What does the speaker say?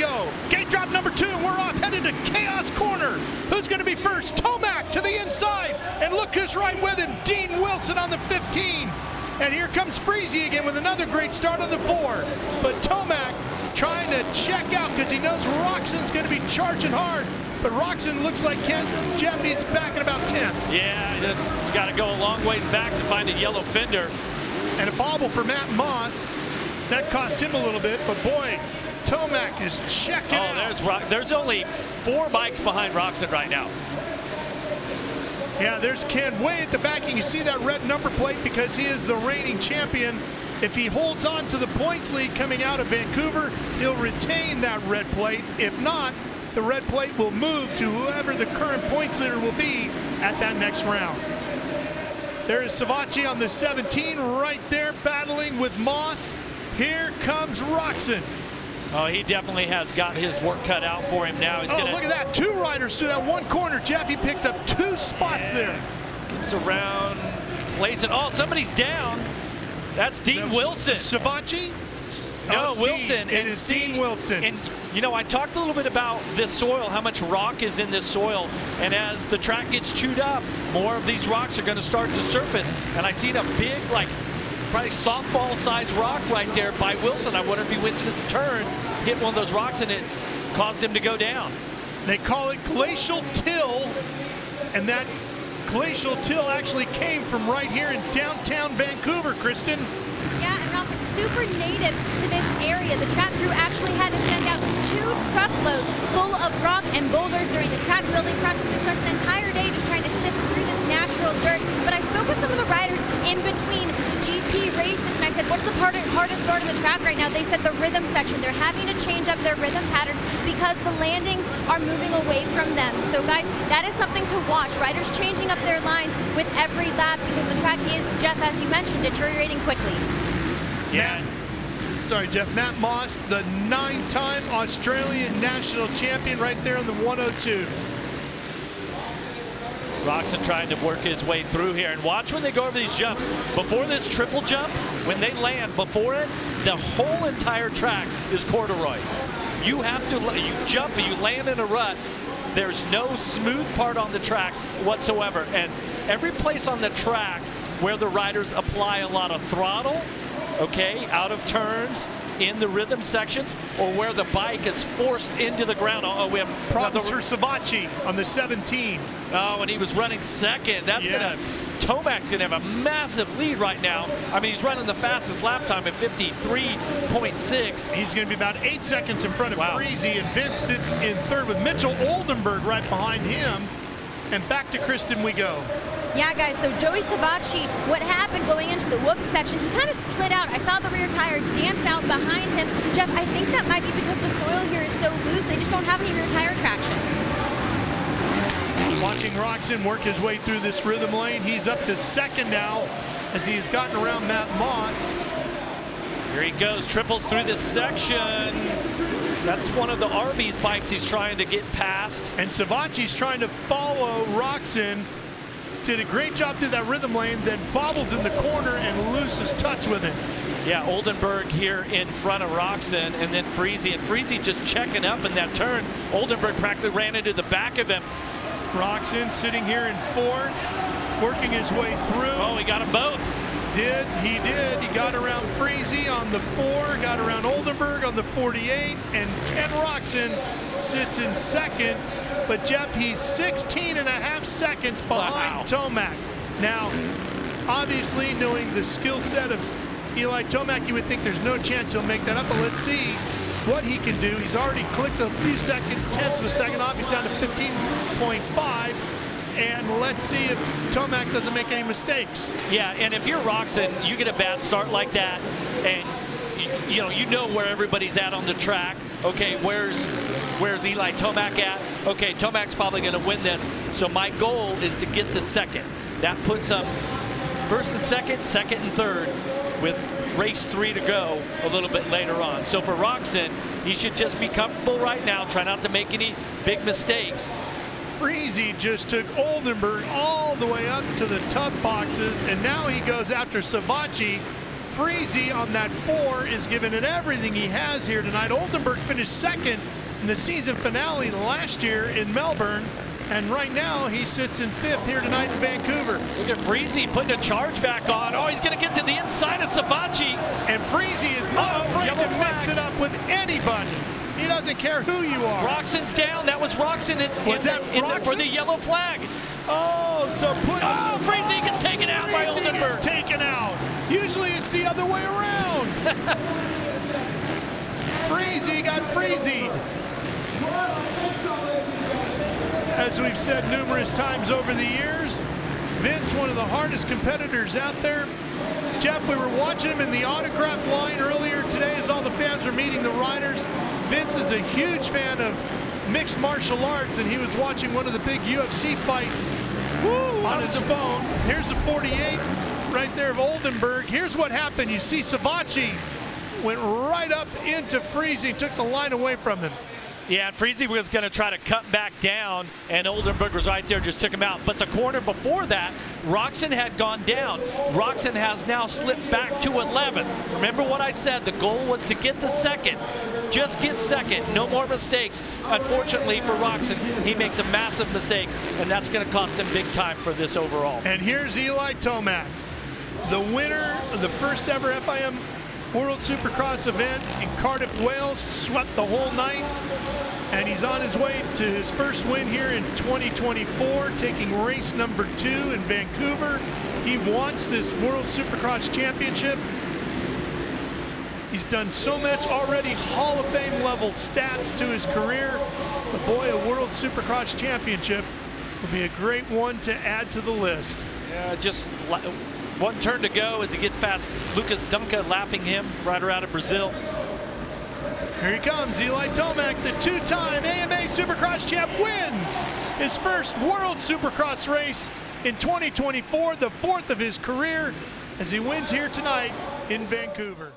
go. Gate drop number 2, and we're off, headed to Chaos Corner. Who's going to be first? Tomac to the inside, and look who's right with him, Dean Wilson on the 15. And here comes Freezy again with another great start on the 4. But Tomac trying to check out because he knows Roxon's going to be charging hard. But Roxon looks like Jeff, he's back at about 10. Yeah, you got to go a long ways back to find a yellow fender. And a bobble for Matt Moss. That cost him a little bit, but boy, Tomac is checking out. There's only 4 bikes behind Roxon right now. Yeah, there's Ken way at the back, and you see that red number plate because he is the reigning champion. If he holds on to the points lead coming out of Vancouver, he'll retain that red plate. If not, the red plate will move to whoever the current points leader will be at that next round. There is Savacci on the 17 right there battling with Moss. Here comes Roxon. Oh, he definitely has got his work cut out for him now. He's look at that. 2 riders through that one corner. Jeff, he picked up 2 spots there. Gets around, plays it. Oh, somebody's down. That's Dean Wilson. Savacci? No, Wilson. It is Dean Wilson. And, you know, I talked a little bit about this soil, how much rock is in this soil. And as the track gets chewed up, more of these rocks are going to start to surface. And I seen a big, like, probably softball-sized rock right there by Wilson. I wonder if he went to the turn, hit one of those rocks, and it caused him to go down. They call it glacial till, and that glacial till actually came from right here in downtown Vancouver, Kristen. Yeah, and Ralph, it's super native to this area. The track crew actually had to send out 2 truckloads full of rock and boulders during the track building process. They spent an entire day just trying to sift through this natural dirt. But I spoke with some of the riders in between GP races, and I said, what's the hardest part of the track right now? They said the rhythm section. They're having to change up their rhythm patterns because the landings are moving away from them. So guys, that is something to watch. Riders changing up their lines with every lap because the track is, Jeff, as you mentioned, deteriorating quickly. Yeah. Sorry, Jeff. Matt Moss, the 9-time Australian national champion right there on the 102. Roxon trying to work his way through here. And watch when they go over these jumps. Before this triple jump, when they land, before it, the whole entire track is corduroy. You have to, you jump, you land in a rut. There's no smooth part on the track whatsoever. And every place on the track where the riders apply a lot of throttle, okay, out of turns, in the rhythm sections, or where the bike is forced into the ground. Oh, we have problems for Savacci on the 17. Oh, and he was running second. That's Tomac's gonna have a massive lead right now. I mean, he's running the fastest lap time at 53.6. He's gonna be about 8 seconds in front of Freezy, and Vince sits in third with Mitchell Oldenburg right behind him. And back to Kristen we go. Yeah, guys, so Joey Savacci, what happened going into the whoop section, he kind of slid out. I saw the rear tire dance out behind him. Jeff, I think that might be because the soil here is so loose, they just don't have any rear tire traction. Watching Roxon work his way through this rhythm lane. He's up to second now as he has gotten around Matt Moss. Here he goes, triples through this section. That's one of the Arby's bikes he's trying to get past. And Savacci's trying to follow Roxon. Did a great job through that rhythm lane, then bobbles in the corner and loses touch with it. Yeah, Oldenburg here in front of Roxon, and then Freezy. And Freezy just checking up in that turn. Oldenburg practically ran into the back of him. Roxon sitting here in fourth, working his way through. Oh, he got them both. He did. He got around Freezy on the 4, got around Oldenburg on the 48, and Ken Roxon sits in second. But Jeff, he's 16.5 seconds behind Tomac. Now, obviously, knowing the skill set of Eli Tomac, you would think there's no chance he'll make that up, but let's see what he can do. He's already clicked a few tenths of a second off. He's down to 15.5. And let's see if Tomac doesn't make any mistakes. Yeah, and if you're Roxon, you get a bad start like that, and you know where everybody's at on the track. Okay, where's Eli Tomac at? Okay, Tomac's probably going to win this. So my goal is to get the second. That puts him first and second, second and third, with race 3 to go a little bit later on. So for Roxon, he should just be comfortable right now, try not to make any big mistakes. Freezy just took Oldenburg all the way up to the tough boxes, and now he goes after Savacci. Freese on that 4 is giving it everything he has here tonight. Oldenburg finished second in the season finale last year in Melbourne, and right now he sits in 5th here tonight in Vancouver. Look at Freese putting a charge back on. Oh, he's going to get to the inside of Savachi. And Freese is not afraid to mix it up with anybody. He doesn't care who you are. Roxon's down. That was Roxon for the yellow flag. Oh, so Freese gets taken out by Oldenburg. Gets taken out. Usually it's the other way around. Freese got Freezied. As we've said numerous times over the years, Vince, one of the hardest competitors out there. Jeff, we were watching him in the autograph line earlier today as all the fans were meeting the riders. Vince is a huge fan of mixed martial arts, and he was watching one of the big UFC fights on his phone. Here's the 48 right there of Oldenburg. Here's what happened. You see Savachi went right up into Freese, took the line away from him. Yeah, Freese was going to try to cut back down, and Oldenburg was right there, just took him out. But the corner before that, Roxon had gone down. Roxon has now slipped back to 11. Remember what I said, the goal was to get the second. Just get second, no more mistakes. Unfortunately for Roxon, he makes a massive mistake, and that's going to cost him big time for this overall. And here's Eli Tomac, the winner of the first ever FIM World Supercross event in Cardiff, Wales, swept the whole night, and he's on his way to his first win here in 2024, taking race number 2 in Vancouver. He wants this World Supercross Championship. He's done so much already, Hall of Fame level stats to his career. But boy, a World Supercross Championship would be a great one to add to the list. Yeah, just one turn to go as he gets past Lucas Dunca, lapping him right around of Brazil. Here he comes, Eli Tomac, the 2-time AMA Supercross champ, wins his first World Supercross race in 2024, the 4th of his career, as he wins here tonight in Vancouver.